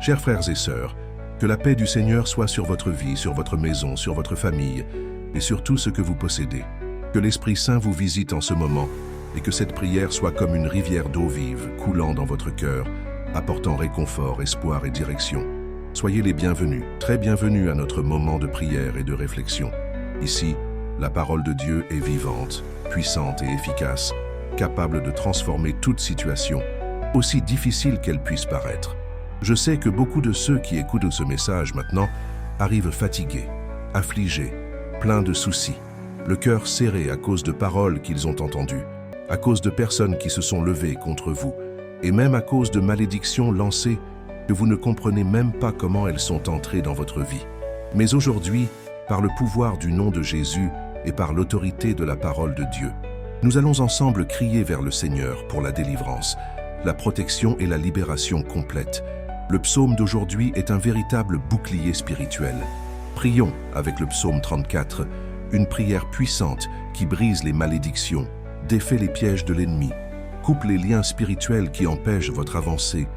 Chers frères et sœurs, que la paix du Seigneur soit sur votre vie, sur votre maison, sur votre famille et sur tout ce que vous possédez. Que l'Esprit Saint vous visite en ce moment et que cette prière soit comme une rivière d'eau vive coulant dans votre cœur, apportant réconfort, espoir et direction. Soyez les bienvenus, très bienvenus à notre moment de prière et de réflexion. Ici, la parole de Dieu est vivante, puissante et efficace, capable de transformer toute situation, aussi difficile qu'elle puisse paraître. Je sais que beaucoup de ceux qui écoutent ce message maintenant arrivent fatigués, affligés, pleins de soucis, le cœur serré à cause de paroles qu'ils ont entendues, à cause de personnes qui se sont levées contre vous, et même à cause de malédictions lancées que vous ne comprenez même pas comment elles sont entrées dans votre vie. Mais aujourd'hui, par le pouvoir du nom de Jésus et par l'autorité de la parole de Dieu, nous allons ensemble crier vers le Seigneur pour la délivrance, la protection et la libération complète. Le psaume d'aujourd'hui est un véritable bouclier spirituel. Prions avec le psaume 34, une prière puissante qui brise les malédictions, défait les pièges de l'ennemi, coupe les liens spirituels qui empêchent votre avancée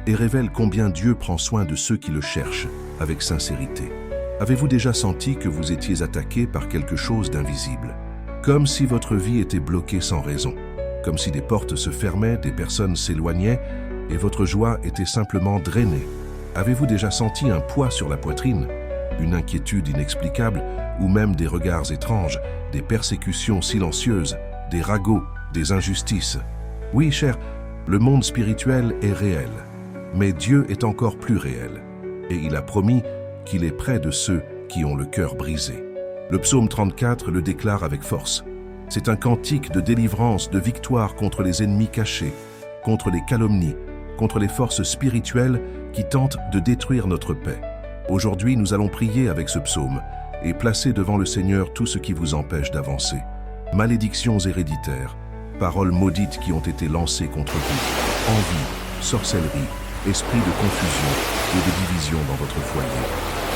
et révèle combien Dieu prend soin de ceux qui le cherchent avec sincérité. Avez-vous déjà senti que vous étiez attaqué par quelque chose d'invisible? Comme si votre vie était bloquée sans raison, comme si des portes se fermaient, des personnes s'éloignaient et votre joie était simplement drainée. Avez-vous déjà senti un poids sur la poitrine, une inquiétude inexplicable ou même des regards étranges, des persécutions silencieuses, des ragots, des injustices? Oui, cher, le monde spirituel est réel, mais Dieu est encore plus réel et il a promis qu'il est près de ceux qui ont le cœur brisé. Le psaume 34 le déclare avec force. C'est un cantique de délivrance, de victoire contre les ennemis cachés, contre les calomnies, contre les forces spirituelles qui tentent de détruire notre paix. Aujourd'hui, nous allons prier avec ce psaume et placer devant le Seigneur tout ce qui vous empêche d'avancer. Malédictions héréditaires, paroles maudites qui ont été lancées contre vous, envie, sorcellerie, esprit de confusion et de division dans votre foyer,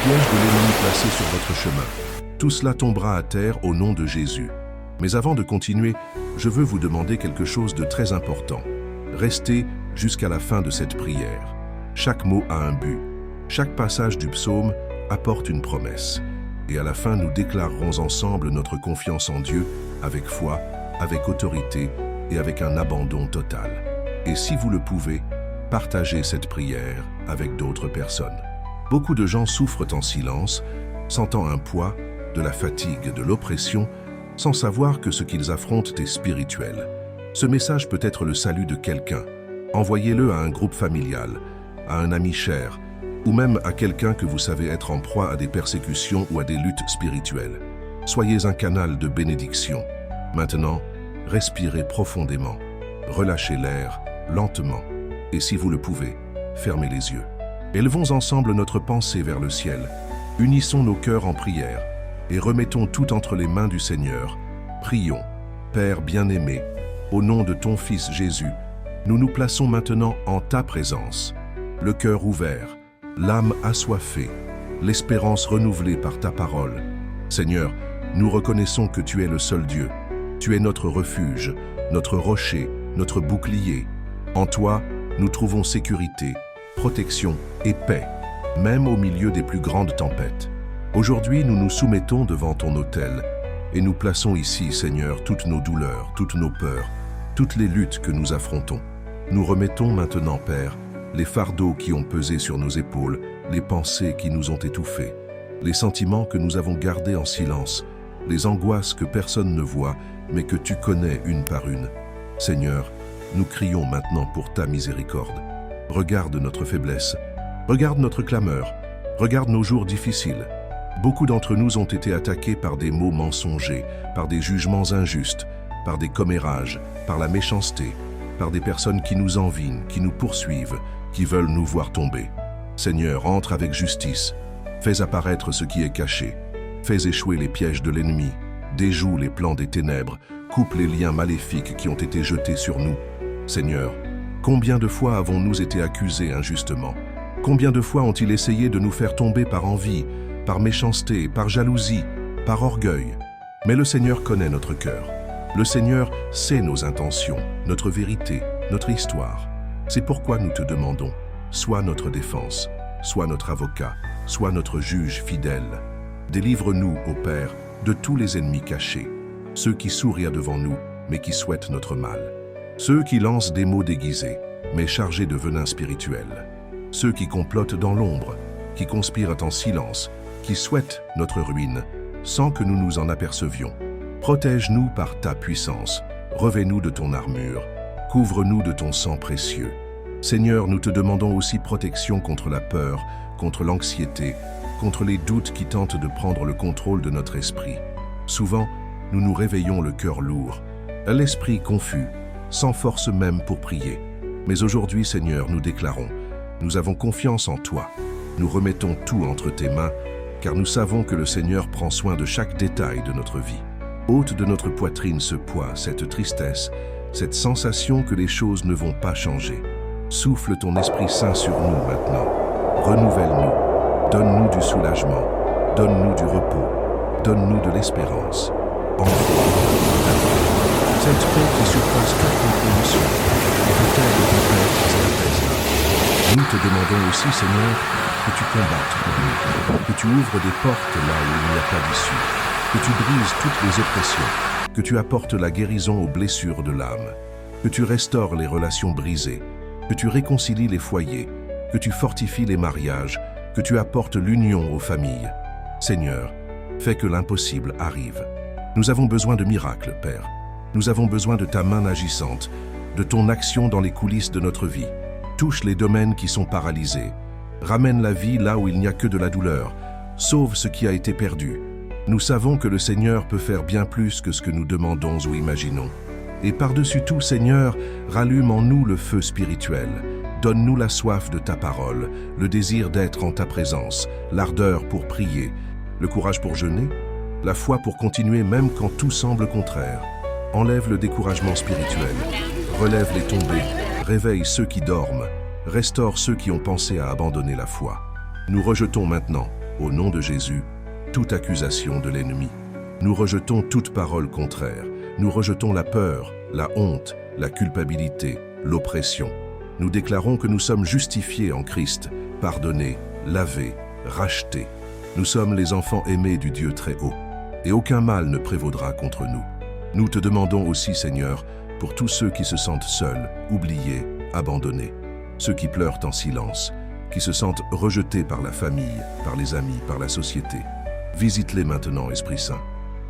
piège de l'ennemi placé sur votre chemin. Tout cela tombera à terre au nom de Jésus. Mais avant de continuer, je veux vous demander quelque chose de très important. Restez jusqu'à la fin de cette prière. Chaque mot a un but. Chaque passage du psaume apporte une promesse. Et à la fin, nous déclarerons ensemble notre confiance en Dieu avec foi, avec autorité et avec un abandon total. Et si vous le pouvez, partagez cette prière avec d'autres personnes. Beaucoup de gens souffrent en silence, sentant un poids, de la fatigue, de l'oppression, sans savoir que ce qu'ils affrontent est spirituel. Ce message peut être le salut de quelqu'un. Envoyez-le à un groupe familial, à un ami cher, ou même à quelqu'un que vous savez être en proie à des persécutions ou à des luttes spirituelles. Soyez un canal de bénédiction. Maintenant, respirez profondément. Relâchez l'air, lentement. Et si vous le pouvez, fermez les yeux. Élevons ensemble notre pensée vers le ciel. Unissons nos cœurs en prière et remettons tout entre les mains du Seigneur. Prions. Père bien-aimé, au nom de ton Fils Jésus, nous nous plaçons maintenant en ta présence. Le cœur ouvert, l'âme assoiffée, l'espérance renouvelée par ta parole. Seigneur, nous reconnaissons que tu es le seul Dieu. Tu es notre refuge, notre rocher, notre bouclier. En toi, nous trouvons sécurité, protection et paix, même au milieu des plus grandes tempêtes. Aujourd'hui, nous nous soumettons devant ton autel et nous plaçons ici, Seigneur, toutes nos douleurs, toutes nos peurs, toutes les luttes que nous affrontons. Nous remettons maintenant, Père, les fardeaux qui ont pesé sur nos épaules, les pensées qui nous ont étouffés, les sentiments que nous avons gardés en silence, les angoisses que personne ne voit, mais que tu connais une par une. Seigneur, nous crions maintenant pour ta miséricorde. Regarde notre faiblesse, regarde notre clameur, regarde nos jours difficiles. Beaucoup d'entre nous ont été attaqués par des mots mensongers, par des jugements injustes, par des commérages, par la méchanceté, par des personnes qui nous envient, qui nous poursuivent, qui veulent nous voir tomber. Seigneur, entre avec justice, fais apparaître ce qui est caché, fais échouer les pièges de l'ennemi, déjoue les plans des ténèbres, coupe les liens maléfiques qui ont été jetés sur nous. Seigneur, combien de fois avons-nous été accusés injustement? Combien de fois ont-ils essayé de nous faire tomber par envie, par méchanceté, par jalousie, par orgueil? Mais le Seigneur connaît notre cœur. Le Seigneur sait nos intentions, notre vérité, notre histoire. C'est pourquoi nous te demandons, sois notre défense. sois notre avocat, sois notre juge fidèle. Délivre-nous, ô Père, de tous les ennemis cachés, ceux qui sourient devant nous, mais qui souhaitent notre mal, ceux qui lancent des mots déguisés, mais chargés de venin spirituel, ceux qui complotent dans l'ombre, qui conspirent en silence, qui souhaitent notre ruine, sans que nous nous en apercevions. Protège-nous par ta puissance, revêt-nous de ton armure, couvre-nous de ton sang précieux. Seigneur, nous te demandons aussi protection contre la peur, contre l'anxiété, contre les doutes qui tentent de prendre le contrôle de notre esprit. Souvent, nous nous réveillons le cœur lourd, l'esprit confus, sans force même pour prier. Mais aujourd'hui, Seigneur, nous déclarons, nous avons confiance en toi. Nous remettons tout entre tes mains, car nous savons que le Seigneur prend soin de chaque détail de notre vie. Ôte de notre poitrine ce poids, cette tristesse, cette sensation que les choses ne vont pas changer. Souffle ton Esprit Saint sur nous maintenant. Renouvelle-nous. Donne-nous du soulagement. Donne-nous du repos. Donne-nous de l'espérance. Cette paix qui surpasse toute compréhension, et peut-être de ton Père qui apaise. Nous te demandons aussi, Seigneur, que tu combattes pour nous, que tu ouvres des portes là où il n'y a pas d'issue, que tu brises toutes les oppressions, que tu apportes la guérison aux blessures de l'âme, que tu restaures les relations brisées, que tu réconcilies les foyers, que tu fortifies les mariages, que tu apportes l'union aux familles. Seigneur, fais que l'impossible arrive. Nous avons besoin de miracles, Père. Nous avons besoin de ta main agissante, de ton action dans les coulisses de notre vie. Touche les domaines qui sont paralysés. Ramène la vie là où il n'y a que de la douleur. Sauve ce qui a été perdu. Nous savons que le Seigneur peut faire bien plus que ce que nous demandons ou imaginons. Et par-dessus tout, Seigneur, rallume en nous le feu spirituel. Donne-nous la soif de ta parole, le désir d'être en ta présence, l'ardeur pour prier, le courage pour jeûner, la foi pour continuer même quand tout semble contraire. Enlève le découragement spirituel, relève les tombés, réveille ceux qui dorment, restaure ceux qui ont pensé à abandonner la foi. Nous rejetons maintenant, au nom de Jésus, toute accusation de l'ennemi. Nous rejetons toute parole contraire. Nous rejetons la peur, la honte, la culpabilité, l'oppression. Nous déclarons que nous sommes justifiés en Christ, pardonnés, lavés, rachetés. Nous sommes les enfants aimés du Dieu très haut, et aucun mal ne prévaudra contre nous. Nous te demandons aussi, Seigneur, pour tous ceux qui se sentent seuls, oubliés, abandonnés, ceux qui pleurent en silence, qui se sentent rejetés par la famille, par les amis, par la société. Visite-les maintenant, Esprit Saint.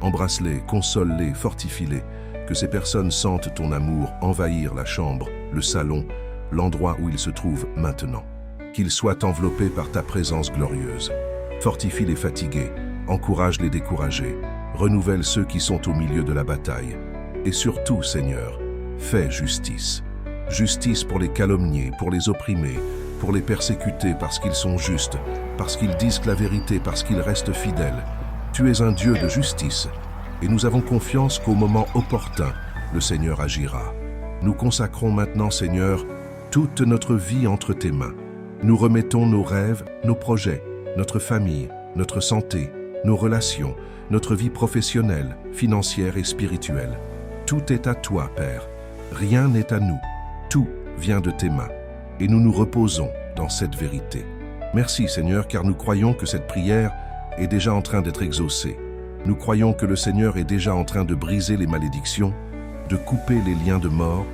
Embrasse-les, console-les, fortifie-les, que ces personnes sentent ton amour envahir la chambre, le salon, l'endroit où ils se trouvent maintenant. Qu'ils soient enveloppés par ta présence glorieuse. Fortifie les fatigués, encourage les découragés, renouvelle ceux qui sont au milieu de la bataille. Et surtout, Seigneur, fais justice. Justice pour les calomniés, pour les opprimés, pour les persécutés parce qu'ils sont justes, parce qu'ils disent la vérité, parce qu'ils restent fidèles. Tu es un Dieu de justice, et nous avons confiance qu'au moment opportun, le Seigneur agira. Nous consacrons maintenant, Seigneur, toute notre vie entre tes mains. Nous remettons nos rêves, nos projets, notre famille, notre santé, nos relations, notre vie professionnelle, financière et spirituelle. Tout est à toi, Père. Rien n'est à nous. Tout vient de tes mains. Et nous nous reposons dans cette vérité. Merci, Seigneur, car nous croyons que cette prière est déjà en train d'être exaucée. Nous croyons que le Seigneur est déjà en train de briser les malédictions, de couper les liens de mort,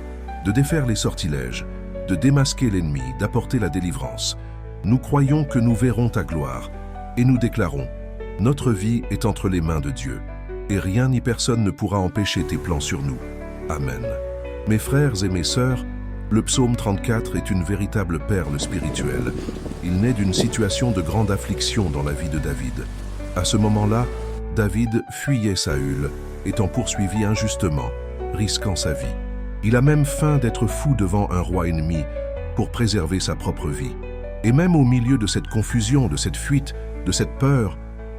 de défaire les sortilèges, de démasquer l'ennemi, d'apporter la délivrance. Nous croyons que nous verrons ta gloire et nous déclarons: notre vie est entre les mains de Dieu et rien ni personne ne pourra empêcher tes plans sur nous. Amen. Mes frères et mes sœurs, le psaume 34 est une véritable perle spirituelle. Il naît d'une situation de grande affliction dans la vie de David. À ce moment-là, David fuyait Saül, étant poursuivi injustement, risquant sa vie. Il a même faim d'être fou devant un roi ennemi pour préserver sa propre vie. Et même au milieu de cette confusion, de cette fuite, de cette peur,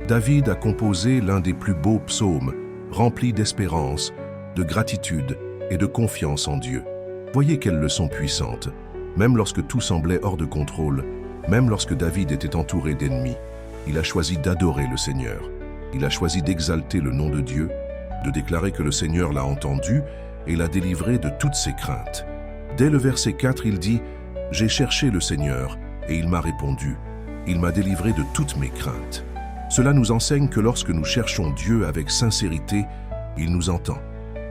David a composé l'un des plus beaux psaumes, rempli d'espérance, de gratitude et de confiance en Dieu. Voyez quelle leçon puissante. Même lorsque tout semblait hors de contrôle, même lorsque David était entouré d'ennemis, il a choisi d'adorer le Seigneur. Il a choisi d'exalter le nom de Dieu, de déclarer que le Seigneur l'a entendu et l'a délivré de toutes ses craintes. Dès le verset 4, il dit « J'ai cherché le Seigneur, et il m'a répondu. Il m'a délivré de toutes mes craintes. Cela nous enseigne que lorsque nous cherchons Dieu avec sincérité, il nous entend.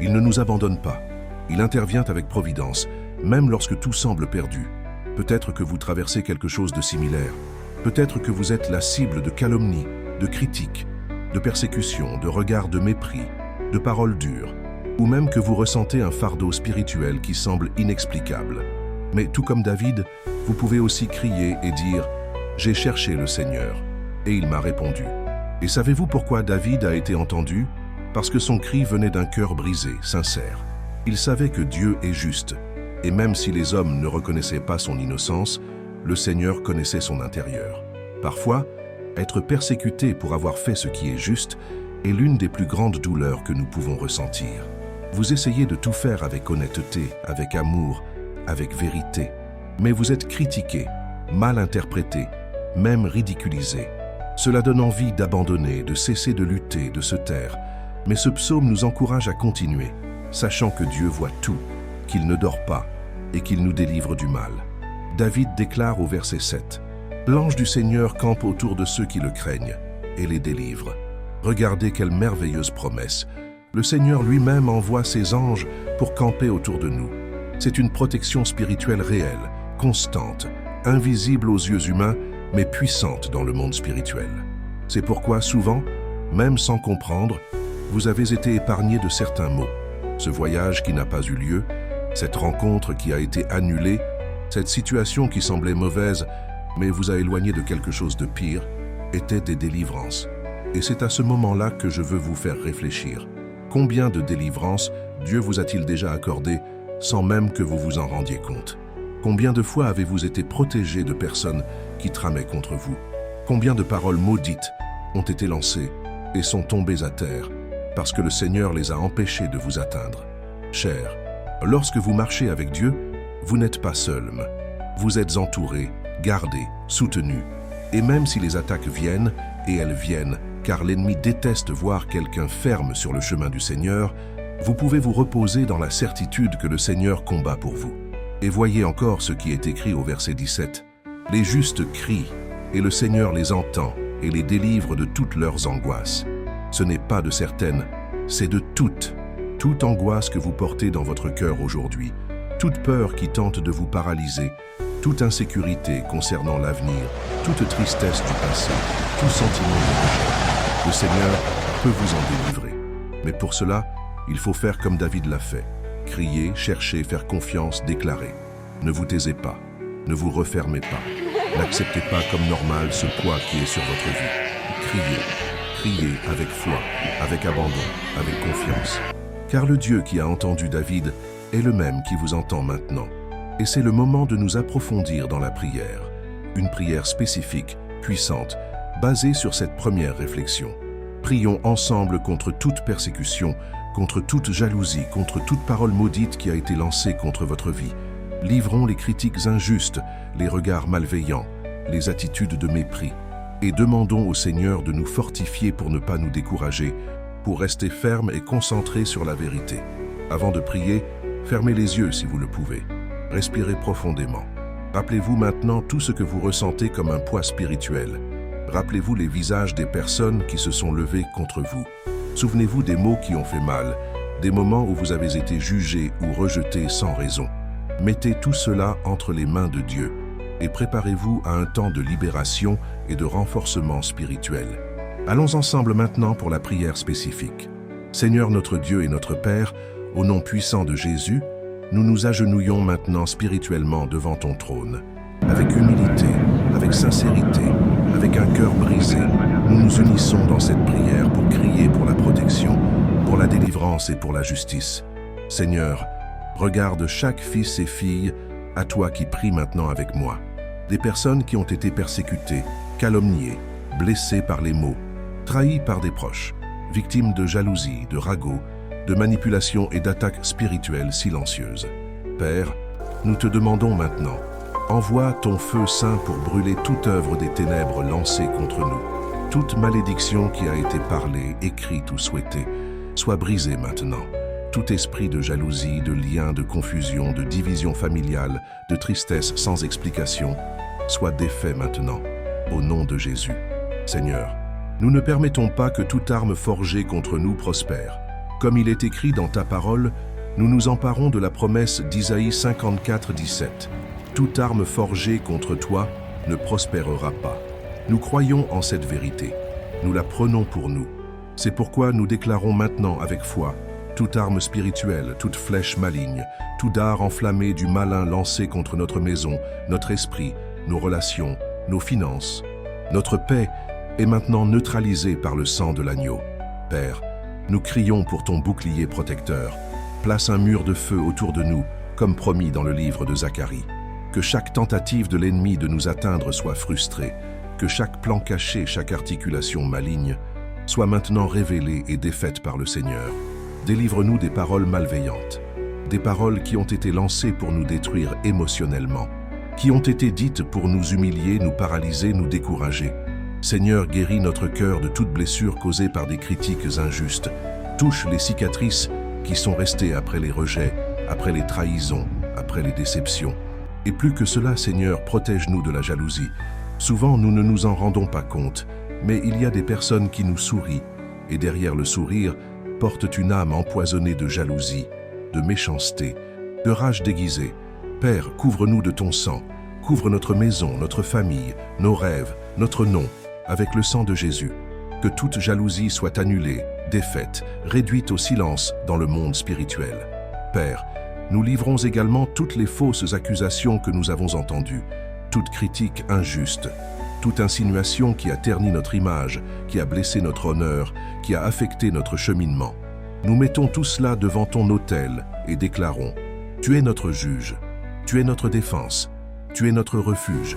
Il ne nous abandonne pas. Il intervient avec providence, même lorsque tout semble perdu. Peut-être que vous traversez quelque chose de similaire. Peut-être que vous êtes la cible de calomnies, de critiques, de persécutions, de regards de mépris, de paroles dures, ou même que vous ressentez un fardeau spirituel qui semble inexplicable. Mais tout comme David, vous pouvez aussi crier et dire « J'ai cherché le Seigneur, et il m'a répondu ». Et savez-vous pourquoi David a été entendu? Parce que son cri venait d'un cœur brisé, sincère. Il savait que Dieu est juste, et même si les hommes ne reconnaissaient pas son innocence, le Seigneur connaissait son intérieur. Parfois, être persécuté pour avoir fait ce qui est juste est l'une des plus grandes douleurs que nous pouvons ressentir. Vous essayez de tout faire avec honnêteté, avec amour, avec vérité, mais vous êtes critiqué, mal interprété, même ridiculisé. Cela donne envie d'abandonner, de cesser de lutter, de se taire. Mais ce psaume nous encourage à continuer, sachant que Dieu voit tout, qu'il ne dort pas et qu'il nous délivre du mal. David déclare au verset 7 « L'ange du Seigneur campe autour de ceux qui le craignent et les délivre. » Regardez quelle merveilleuse promesse. Le Seigneur lui-même envoie ses anges pour camper autour de nous. C'est une protection spirituelle réelle, constante, invisible aux yeux humains, mais puissante dans le monde spirituel. C'est pourquoi souvent, même sans comprendre, vous avez été épargné de certains maux. Ce voyage qui n'a pas eu lieu, cette rencontre qui a été annulée, cette situation qui semblait mauvaise, mais vous a éloigné de quelque chose de pire, étaient des délivrances. Et c'est à ce moment-là que je veux vous faire réfléchir. Combien de délivrances Dieu vous a-t-il déjà accordé sans même que vous vous en rendiez compte? Combien de fois avez-vous été protégé de personnes qui tramaient contre vous? Combien de paroles maudites ont été lancées et sont tombées à terre parce que le Seigneur les a empêchées de vous atteindre? Chers, lorsque vous marchez avec Dieu, vous n'êtes pas seul. Vous êtes entouré, gardé, soutenu. Et même si les attaques viennent, et elles viennent, car l'ennemi déteste voir quelqu'un ferme sur le chemin du Seigneur, vous pouvez vous reposer dans la certitude que le Seigneur combat pour vous. Et voyez encore ce qui est écrit au verset 17. « Les justes crient, et le Seigneur les entend et les délivre de toutes leurs angoisses. » Ce n'est pas de certaines, c'est de toute angoisse que vous portez dans votre cœur aujourd'hui, toute peur qui tente de vous paralyser, toute insécurité concernant l'avenir, toute tristesse du passé, tout sentiment de rejet. Le Seigneur peut vous en délivrer. Mais pour cela, il faut faire comme David l'a fait. Crier, chercher, faire confiance, déclarer. Ne vous taisez pas, ne vous refermez pas. N'acceptez pas comme normal ce poids qui est sur votre vie. Criez avec foi, avec abandon, avec confiance. Car le Dieu qui a entendu David est le même qui vous entend maintenant. Et c'est le moment de nous approfondir dans la prière. Une prière spécifique, puissante, basée sur cette première réflexion. Prions ensemble contre toute persécution, contre toute jalousie, contre toute parole maudite qui a été lancée contre votre vie. Livrons les critiques injustes, les regards malveillants, les attitudes de mépris, et demandons au Seigneur de nous fortifier pour ne pas nous décourager, pour rester fermes et concentrés sur la vérité. Avant de prier, fermez les yeux si vous le pouvez. Respirez profondément. Rappelez-vous maintenant tout ce que vous ressentez comme un poids spirituel. Rappelez-vous les visages des personnes qui se sont levées contre vous. Souvenez-vous des mots qui ont fait mal, des moments où vous avez été jugé ou rejeté sans raison. Mettez tout cela entre les mains de Dieu et préparez-vous à un temps de libération et de renforcement spirituel. Allons ensemble maintenant pour la prière spécifique. Seigneur notre Dieu et notre Père, au nom puissant de Jésus, nous nous agenouillons maintenant spirituellement devant ton trône. Avec humilité, avec sincérité, avec un cœur brisé, nous nous unissons dans cette prière pour crier pour la protection, pour la délivrance et pour la justice. Seigneur, regarde chaque fils et fille, à toi qui prie maintenant avec moi. Des personnes qui ont été persécutées, calomniées, blessées par les maux, trahies par des proches, victimes de jalousie, de ragots, de manipulations et d'attaques spirituelles silencieuses. Père, nous te demandons maintenant, envoie ton feu saint pour brûler toute œuvre des ténèbres lancée contre nous. Toute malédiction qui a été parlée, écrite ou souhaitée, soit brisée maintenant. Tout esprit de jalousie, de lien, de confusion, de division familiale, de tristesse sans explication, soit défait maintenant. au nom de Jésus. Seigneur, nous ne permettons pas que toute arme forgée contre nous prospère. Comme il est écrit dans ta parole, nous nous emparons de la promesse d'Isaïe 54, 17. Toute arme forgée contre toi ne prospérera pas. Nous croyons en cette vérité. Nous la prenons pour nous. C'est pourquoi nous déclarons maintenant avec foi toute arme spirituelle, toute flèche maligne, tout dard enflammé du malin lancé contre notre maison, notre esprit, nos relations, nos finances. Notre paix est maintenant neutralisée par le sang de l'agneau. Père, nous crions pour ton bouclier protecteur. Place un mur de feu autour de nous, comme promis dans le livre de Zacharie. Que chaque tentative de l'ennemi de nous atteindre soit frustrée, que chaque plan caché, chaque articulation maligne soit maintenant révélée et défaite par le Seigneur. Délivre-nous des paroles malveillantes, des paroles qui ont été lancées pour nous détruire émotionnellement, qui ont été dites pour nous humilier, nous paralyser, nous décourager. Seigneur, guéris notre cœur de toute blessure causée par des critiques injustes. Touche les cicatrices qui sont restées après les rejets, après les trahisons, après les déceptions. Et plus que cela, Seigneur, protège-nous de la jalousie. Souvent, nous ne nous en rendons pas compte, mais il y a des personnes qui nous sourient, et derrière le sourire, portent une âme empoisonnée de jalousie, de méchanceté, de rage déguisée. Père, couvre-nous de ton sang, couvre notre maison, notre famille, nos rêves, notre nom, avec le sang de Jésus. Que toute jalousie soit annulée, défaite, réduite au silence dans le monde spirituel. Père, nous livrons également toutes les fausses accusations que nous avons entendues, toute critique injuste, toute insinuation qui a terni notre image, qui a blessé notre honneur, qui a affecté notre cheminement. Nous mettons tout cela devant ton autel et déclarons « Tu es notre juge, tu es notre défense, tu es notre refuge. »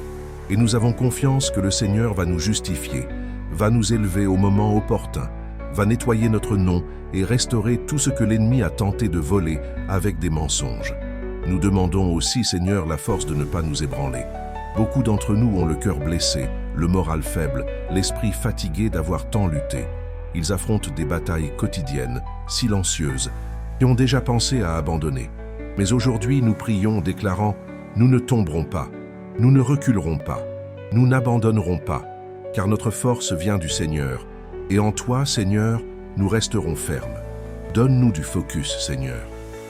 Et nous avons confiance que le Seigneur va nous justifier, va nous élever au moment opportun, va nettoyer notre nom et restaurer tout ce que l'ennemi a tenté de voler avec des mensonges. Nous demandons aussi, Seigneur, la force de ne pas nous ébranler. Beaucoup d'entre nous ont le cœur blessé, le moral faible, l'esprit fatigué d'avoir tant lutté. Ils affrontent des batailles quotidiennes, silencieuses, et ont déjà pensé à abandonner. Mais aujourd'hui, nous prions, déclarant « Nous ne tomberons pas, nous ne reculerons pas, nous n'abandonnerons pas, car notre force vient du Seigneur, et en toi, Seigneur, nous resterons fermes. Donne-nous du focus, Seigneur.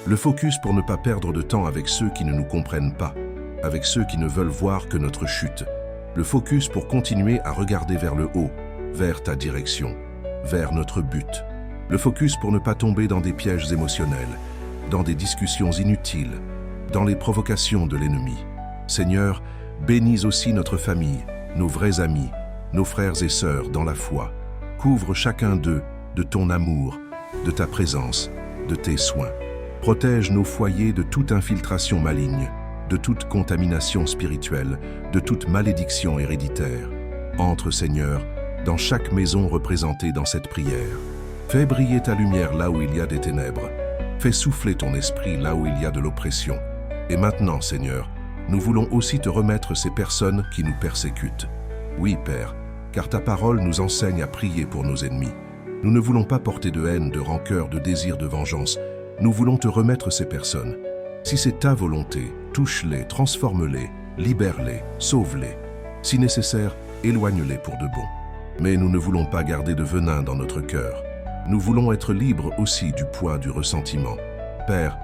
Le focus pour ne pas perdre de temps avec ceux qui ne nous comprennent pas, avec ceux qui ne veulent voir que notre chute. Le focus pour continuer à regarder vers le haut, vers ta direction, vers notre but. Le focus pour ne pas tomber dans des pièges émotionnels, dans des discussions inutiles, dans les provocations de l'ennemi. Seigneur, bénis aussi notre famille, nos vrais amis, nos frères et sœurs dans la foi. Couvre chacun d'eux de ton amour, de ta présence, de tes soins. Protège nos foyers de toute infiltration maligne, de toute contamination spirituelle, de toute malédiction héréditaire. Entre, Seigneur, dans chaque maison représentée dans cette prière. Fais briller ta lumière là où il y a des ténèbres. Fais souffler ton esprit là où il y a de l'oppression. Et maintenant, Seigneur, nous voulons aussi te remettre ces personnes qui nous persécutent. Oui, Père, car ta parole nous enseigne à prier pour nos ennemis. Nous ne voulons pas porter de haine, de rancœur, de désir de vengeance. Nous voulons te remettre ces personnes. Si c'est ta volonté, touche-les, transforme-les, libère-les, sauve-les. Si nécessaire, éloigne-les pour de bon. Mais nous ne voulons pas garder de venin dans notre cœur. Nous voulons être libres aussi du poids du ressentiment. Père,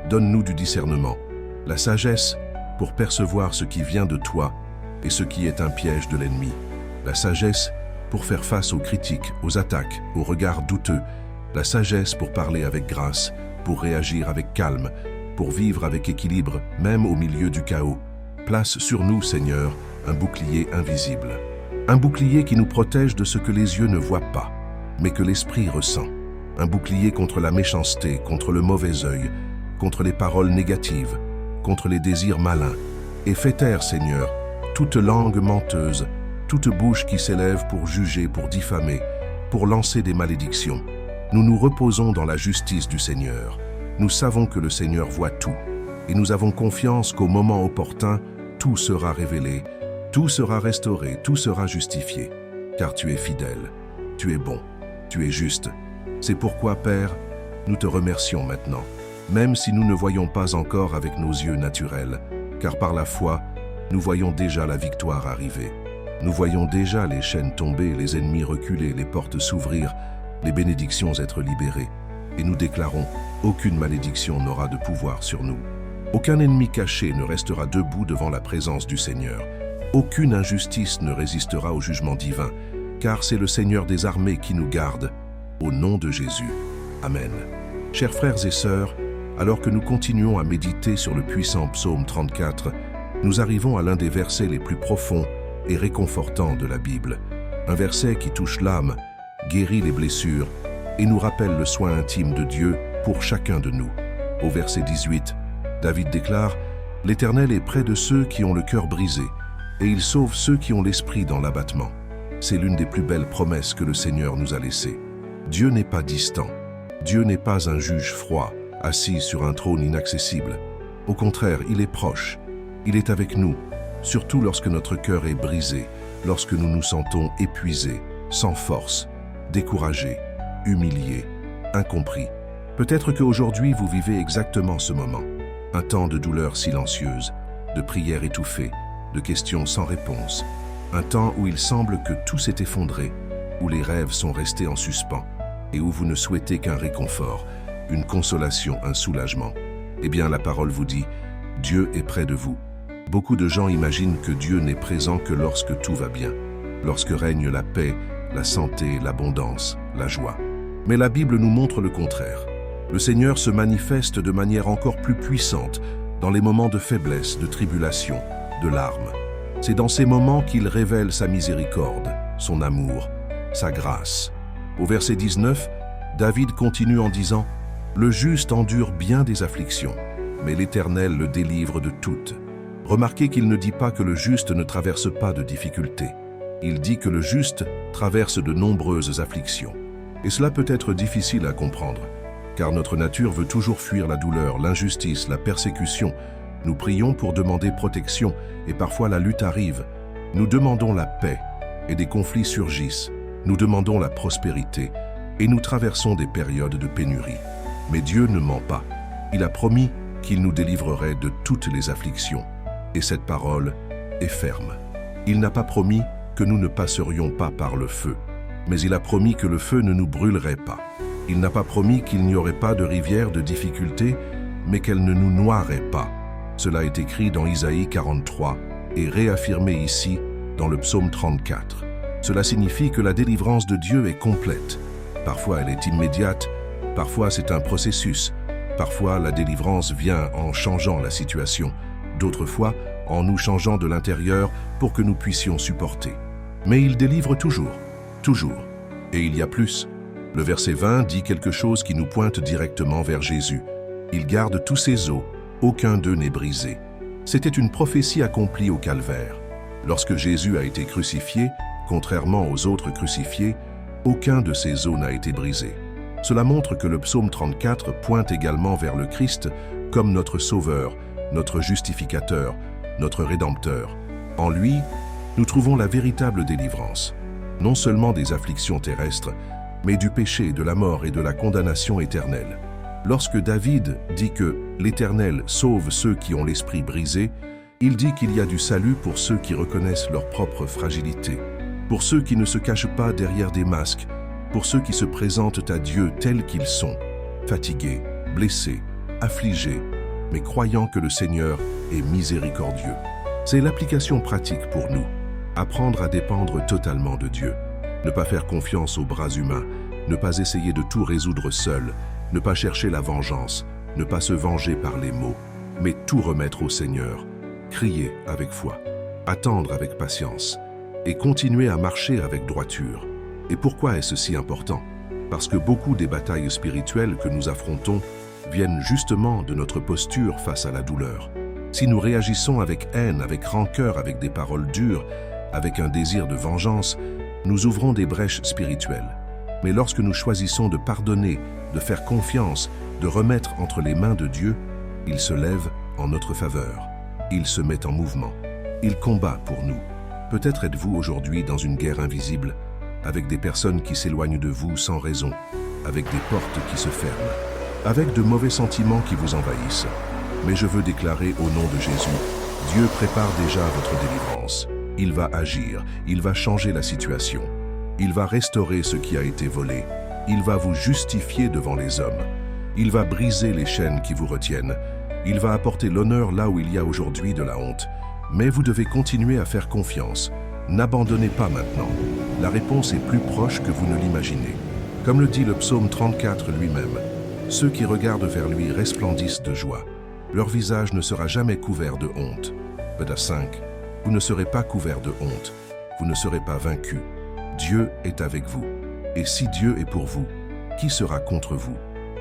donne-nous du discernement, la sagesse pour percevoir ce qui vient de toi et ce qui est un piège de l'ennemi. La sagesse pour faire face aux critiques, aux attaques, aux regards douteux. La sagesse pour parler avec grâce, pour réagir avec calme, pour vivre avec équilibre, même au milieu du chaos. Place sur nous, Seigneur, un bouclier invisible. Un bouclier qui nous protège de ce que les yeux ne voient pas, mais que l'esprit ressent. Un bouclier contre la méchanceté, contre le mauvais œil, contre les paroles négatives, contre les désirs malins. Et fais taire, Seigneur, toute langue menteuse, toute bouche qui s'élève pour juger, pour diffamer, pour lancer des malédictions. Nous nous reposons dans la justice du Seigneur. Nous savons que le Seigneur voit tout, et nous avons confiance qu'au moment opportun, tout sera révélé, tout sera restauré, tout sera justifié. Car tu es fidèle, tu es bon, tu es juste. C'est pourquoi, Père, nous te remercions maintenant, même si nous ne voyons pas encore avec nos yeux naturels, car par la foi, nous voyons déjà la victoire arriver. Nous voyons déjà les chaînes tomber, les ennemis reculer, les portes s'ouvrir, les bénédictions être libérées. Et nous déclarons, aucune malédiction n'aura de pouvoir sur nous. Aucun ennemi caché ne restera debout devant la présence du Seigneur. Aucune injustice ne résistera au jugement divin, car c'est le Seigneur des armées qui nous garde. Au nom de Jésus. Amen. Chers frères et sœurs, alors que nous continuons à méditer sur le puissant psaume 34, nous arrivons à l'un des versets les plus profonds et réconfortants de la Bible. Un verset qui touche l'âme, guérit les blessures et nous rappelle le soin intime de Dieu pour chacun de nous. Au verset 18, David déclare « L'Éternel est près de ceux qui ont le cœur brisé, et il sauve ceux qui ont l'esprit dans l'abattement. » C'est l'une des plus belles promesses que le Seigneur nous a laissées. Dieu n'est pas distant. Dieu n'est pas un juge froid, assis sur un trône inaccessible. Au contraire, il est proche. Il est avec nous, surtout lorsque notre cœur est brisé, lorsque nous nous sentons épuisés, sans force, découragés, humiliés, incompris. Peut-être qu'aujourd'hui vous vivez exactement ce moment. Un temps de douleur silencieuse, de prières étouffées, de questions sans réponse. Un temps où il semble que tout s'est effondré, où les rêves sont restés en suspens et où vous ne souhaitez qu'un réconfort, une consolation, un soulagement. Eh bien, la parole vous dit, Dieu est près de vous. Beaucoup de gens imaginent que Dieu n'est présent que lorsque tout va bien, lorsque règne la paix, la santé, l'abondance, la joie. Mais la Bible nous montre le contraire. Le Seigneur se manifeste de manière encore plus puissante dans les moments de faiblesse, de tribulation, de larmes. C'est dans ces moments qu'il révèle sa miséricorde, son amour, sa grâce. Au verset 19, David continue en disant « Le juste endure bien des afflictions, mais l'Éternel le délivre de toutes. » Remarquez qu'il ne dit pas que le juste ne traverse pas de difficultés. Il dit que le juste traverse de nombreuses afflictions. Et cela peut être difficile à comprendre, car notre nature veut toujours fuir la douleur, l'injustice, la persécution. Nous prions pour demander protection et parfois la lutte arrive. Nous demandons la paix et des conflits surgissent. Nous demandons la prospérité et nous traversons des périodes de pénurie. Mais Dieu ne ment pas. Il a promis qu'il nous délivrerait de toutes les afflictions. Et cette parole est ferme. Il n'a pas promis que nous ne passerions pas par le feu, mais il a promis que le feu ne nous brûlerait pas. Il n'a pas promis qu'il n'y aurait pas de rivière de difficulté, mais qu'elle ne nous noierait pas. Cela est écrit dans Isaïe 43 et réaffirmé ici dans le psaume 34. Cela signifie que la délivrance de Dieu est complète. Parfois elle est immédiate, parfois c'est un processus. Parfois la délivrance vient en changeant la situation, d'autres fois en nous changeant de l'intérieur pour que nous puissions supporter. Mais il délivre toujours, toujours. Et il y a plus. Le verset 20 dit quelque chose qui nous pointe directement vers Jésus. Il garde tous ses os, aucun d'eux n'est brisé. C'était une prophétie accomplie au calvaire. Lorsque Jésus a été crucifié, contrairement aux autres crucifiés, aucun de ses os n'a été brisé. Cela montre que le psaume 34 pointe également vers le Christ comme notre Sauveur, notre justificateur, notre Rédempteur. En lui, nous trouvons la véritable délivrance, non seulement des afflictions terrestres, mais du péché, de la mort et de la condamnation éternelle. Lorsque David dit que l'Éternel sauve ceux qui ont l'esprit brisé, il dit qu'il y a du salut pour ceux qui reconnaissent leur propre fragilité, pour ceux qui ne se cachent pas derrière des masques, pour ceux qui se présentent à Dieu tels qu'ils sont, fatigués, blessés, affligés, mais croyant que le Seigneur est miséricordieux. C'est l'application pratique pour nous. Apprendre à dépendre totalement de Dieu. Ne pas faire confiance aux bras humains. Ne pas essayer de tout résoudre seul. Ne pas chercher la vengeance. Ne pas se venger par les mots. Mais tout remettre au Seigneur. Crier avec foi. Attendre avec patience. Et continuer à marcher avec droiture. Et pourquoi est-ce si important? Parce que beaucoup des batailles spirituelles que nous affrontons viennent justement de notre posture face à la douleur. Si nous réagissons avec haine, avec rancœur, avec des paroles dures, avec un désir de vengeance, nous ouvrons des brèches spirituelles. Mais lorsque nous choisissons de pardonner, de faire confiance, de remettre entre les mains de Dieu, il se lève en notre faveur. Il se met en mouvement. Il combat pour nous. Peut-être êtes-vous aujourd'hui dans une guerre invisible, avec des personnes qui s'éloignent de vous sans raison, avec des portes qui se ferment, avec de mauvais sentiments qui vous envahissent. Mais je veux déclarer au nom de Jésus, Dieu prépare déjà votre délivrance. Il va agir, il va changer la situation. Il va restaurer ce qui a été volé. Il va vous justifier devant les hommes. Il va briser les chaînes qui vous retiennent. Il va apporter l'honneur là où il y a aujourd'hui de la honte. Mais vous devez continuer à faire confiance. N'abandonnez pas maintenant. La réponse est plus proche que vous ne l'imaginez. Comme le dit le psaume 34 lui-même, ceux qui regardent vers lui resplendissent de joie. Leur visage ne sera jamais couvert de honte. Beda 5. Vous ne serez pas couvert de honte. Vous ne serez pas vaincu. Dieu est avec vous. Et si Dieu est pour vous, qui sera contre vous?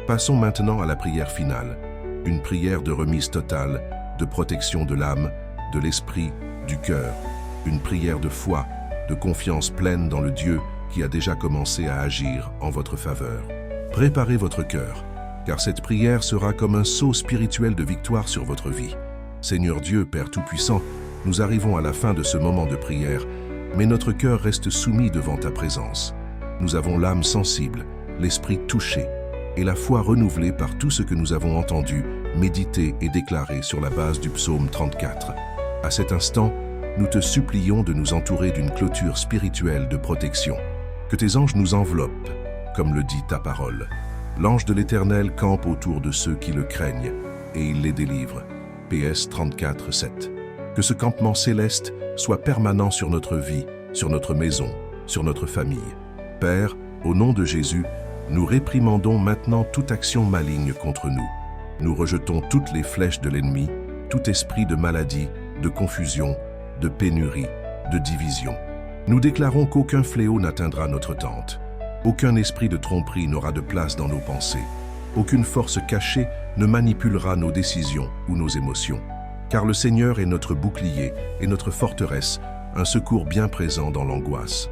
Passons maintenant à la prière finale. Une prière de remise totale, de protection de l'âme, de l'esprit, du cœur. Une prière de foi, de confiance pleine dans le Dieu qui a déjà commencé à agir en votre faveur. Préparez votre cœur, car cette prière sera comme un sceau spirituel de victoire sur votre vie. Seigneur Dieu, Père Tout-Puissant, nous arrivons à la fin de ce moment de prière, mais notre cœur reste soumis devant ta présence. Nous avons l'âme sensible, l'esprit touché, et la foi renouvelée par tout ce que nous avons entendu, médité et déclaré sur la base du psaume 34. À cet instant, nous te supplions de nous entourer d'une clôture spirituelle de protection. Que tes anges nous enveloppent, comme le dit ta parole. L'ange de l'Éternel campe autour de ceux qui le craignent, et il les délivre. PS 34, 7. Que ce campement céleste soit permanent sur notre vie, sur notre maison, sur notre famille. Père, au nom de Jésus, nous réprimandons maintenant toute action maligne contre nous. Nous rejetons toutes les flèches de l'ennemi, tout esprit de maladie, de confusion, de pénurie, de division. Nous déclarons qu'aucun fléau n'atteindra notre tente. Aucun esprit de tromperie n'aura de place dans nos pensées. Aucune force cachée ne manipulera nos décisions ou nos émotions. Car le Seigneur est notre bouclier et notre forteresse, un secours bien présent dans l'angoisse.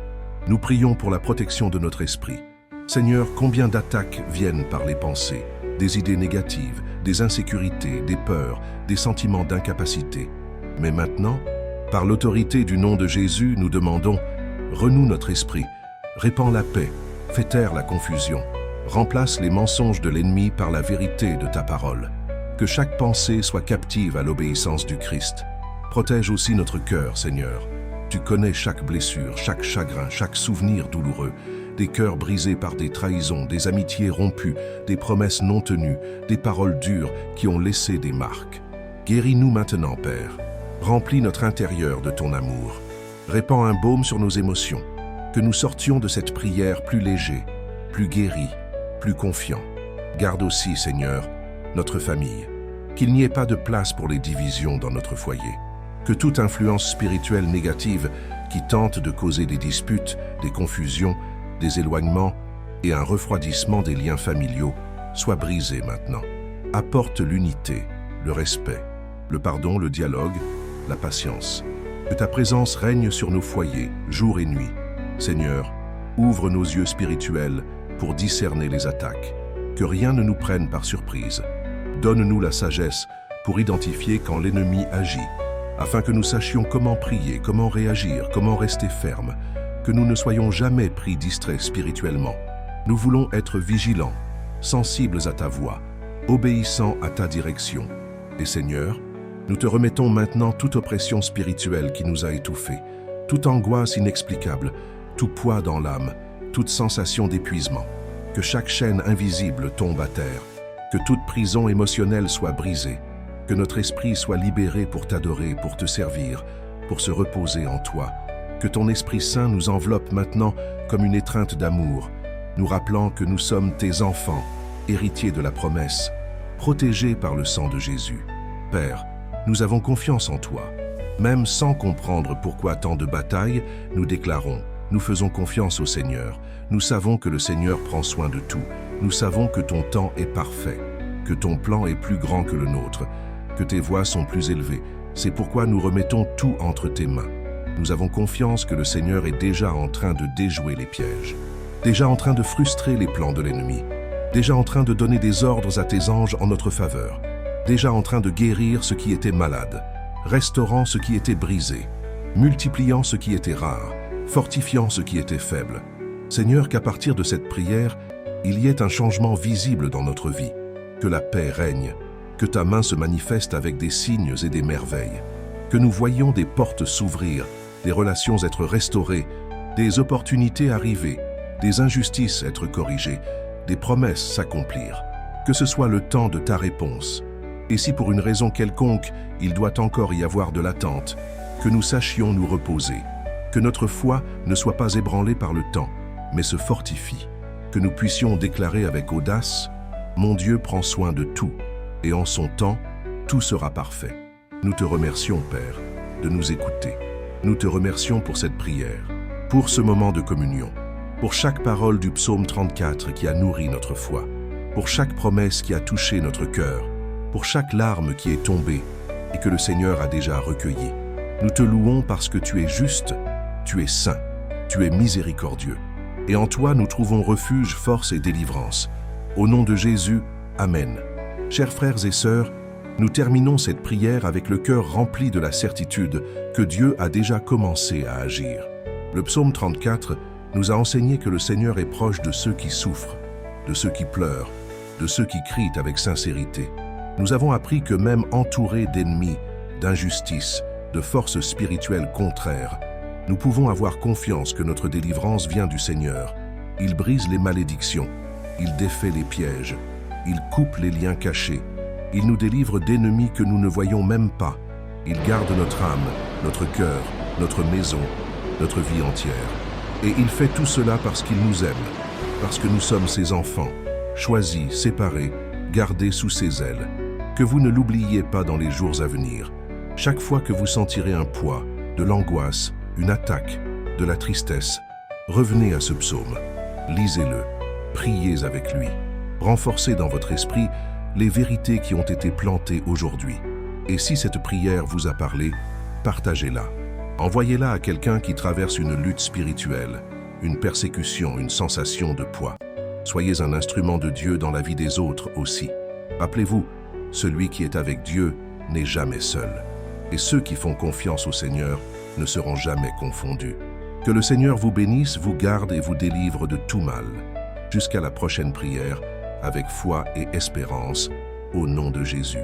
Nous prions pour la protection de notre esprit. Seigneur, combien d'attaques viennent par les pensées, des idées négatives, des insécurités, des peurs, des sentiments d'incapacité. Mais maintenant, par l'autorité du nom de Jésus, nous demandons « Renoue notre esprit, répands la paix, fais taire la confusion, remplace les mensonges de l'ennemi par la vérité de ta parole. Que chaque pensée soit captive à l'obéissance du Christ. Protège aussi notre cœur, Seigneur. Tu connais chaque blessure, chaque chagrin, chaque souvenir douloureux, des cœurs brisés par des trahisons, des amitiés rompues, des promesses non tenues, des paroles dures qui ont laissé des marques. Guéris-nous maintenant, Père. Remplis notre intérieur de ton amour. Répands un baume sur nos émotions. Que nous sortions de cette prière plus légers, plus guéris, plus confiants. Garde aussi, Seigneur, notre famille. Qu'il n'y ait pas de place pour les divisions dans notre foyer. Que toute influence spirituelle négative qui tente de causer des disputes, des confusions, des éloignements et un refroidissement des liens familiaux soit brisée maintenant. Apporte l'unité, le respect, le pardon, le dialogue, la patience. Que ta présence règne sur nos foyers, jour et nuit. Seigneur, ouvre nos yeux spirituels pour discerner les attaques. Que rien ne nous prenne par surprise. Donne-nous la sagesse pour identifier quand l'ennemi agit, afin que nous sachions comment prier, comment réagir, comment rester ferme, que nous ne soyons jamais pris distraits spirituellement. Nous voulons être vigilants, sensibles à ta voix, obéissants à ta direction. Et Seigneur, nous te remettons maintenant toute oppression spirituelle qui nous a étouffés, toute angoisse inexplicable, tout poids dans l'âme, toute sensation d'épuisement. Que chaque chaîne invisible tombe à terre, que toute prison émotionnelle soit brisée, que notre esprit soit libéré pour t'adorer, pour te servir, pour se reposer en toi. Que ton Esprit Saint nous enveloppe maintenant comme une étreinte d'amour, nous rappelant que nous sommes tes enfants, héritiers de la promesse, protégés par le sang de Jésus. Père, nous avons confiance en toi. Même sans comprendre pourquoi tant de batailles, nous déclarons, nous faisons confiance au Seigneur. Nous savons que le Seigneur prend soin de tout. Nous savons que ton temps est parfait, que ton plan est plus grand que le nôtre, que tes voies sont plus élevées. C'est pourquoi nous remettons tout entre tes mains. Nous avons confiance que le Seigneur est déjà en train de déjouer les pièges, déjà en train de frustrer les plans de l'ennemi, déjà en train de donner des ordres à tes anges en notre faveur, déjà en train de guérir ce qui était malade, restaurant ce qui était brisé, multipliant ce qui était rare, fortifiant ce qui était faible. Seigneur, qu'à partir de cette prière, il y ait un changement visible dans notre vie, que la paix règne, que ta main se manifeste avec des signes et des merveilles, que nous voyions des portes s'ouvrir des relations être restaurées, des opportunités arriver, des injustices être corrigées, des promesses s'accomplir. Que ce soit le temps de ta réponse. Et si pour une raison quelconque, il doit encore y avoir de l'attente, que nous sachions nous reposer, que notre foi ne soit pas ébranlée par le temps, mais se fortifie, que nous puissions déclarer avec audace « Mon Dieu prend soin de tout, et en son temps, tout sera parfait ». Nous te remercions, Père, de nous écouter. Nous te remercions pour cette prière, pour ce moment de communion, pour chaque parole du psaume 34 qui a nourri notre foi, pour chaque promesse qui a touché notre cœur, pour chaque larme qui est tombée et que le Seigneur a déjà recueillie. Nous te louons parce que tu es juste, tu es saint, tu es miséricordieux. Et en toi, nous trouvons refuge, force et délivrance. Au nom de Jésus, Amen. Chers frères et sœurs, nous terminons cette prière avec le cœur rempli de la certitude que Dieu a déjà commencé à agir. Le psaume 34 nous a enseigné que le Seigneur est proche de ceux qui souffrent, de ceux qui pleurent, de ceux qui crient avec sincérité. Nous avons appris que même entourés d'ennemis, d'injustices, de forces spirituelles contraires, nous pouvons avoir confiance que notre délivrance vient du Seigneur. Il brise les malédictions, il défait les pièges, il coupe les liens cachés, il nous délivre d'ennemis que nous ne voyons même pas. Il garde notre âme, notre cœur, notre maison, notre vie entière. Et il fait tout cela parce qu'il nous aime, parce que nous sommes ses enfants, choisis, séparés, gardés sous ses ailes. Que vous ne l'oubliez pas dans les jours à venir. Chaque fois que vous sentirez un poids, de l'angoisse, une attaque, de la tristesse, revenez à ce psaume, lisez-le, priez avec lui, renforcez dans votre esprit les vérités qui ont été plantées aujourd'hui. Et si cette prière vous a parlé, partagez-la. Envoyez-la à quelqu'un qui traverse une lutte spirituelle, une persécution, une sensation de poids. Soyez un instrument de Dieu dans la vie des autres aussi. Rappelez-vous, celui qui est avec Dieu n'est jamais seul. Et ceux qui font confiance au Seigneur ne seront jamais confondus. Que le Seigneur vous bénisse, vous garde et vous délivre de tout mal. Jusqu'à la prochaine prière, avec foi et espérance, au nom de Jésus.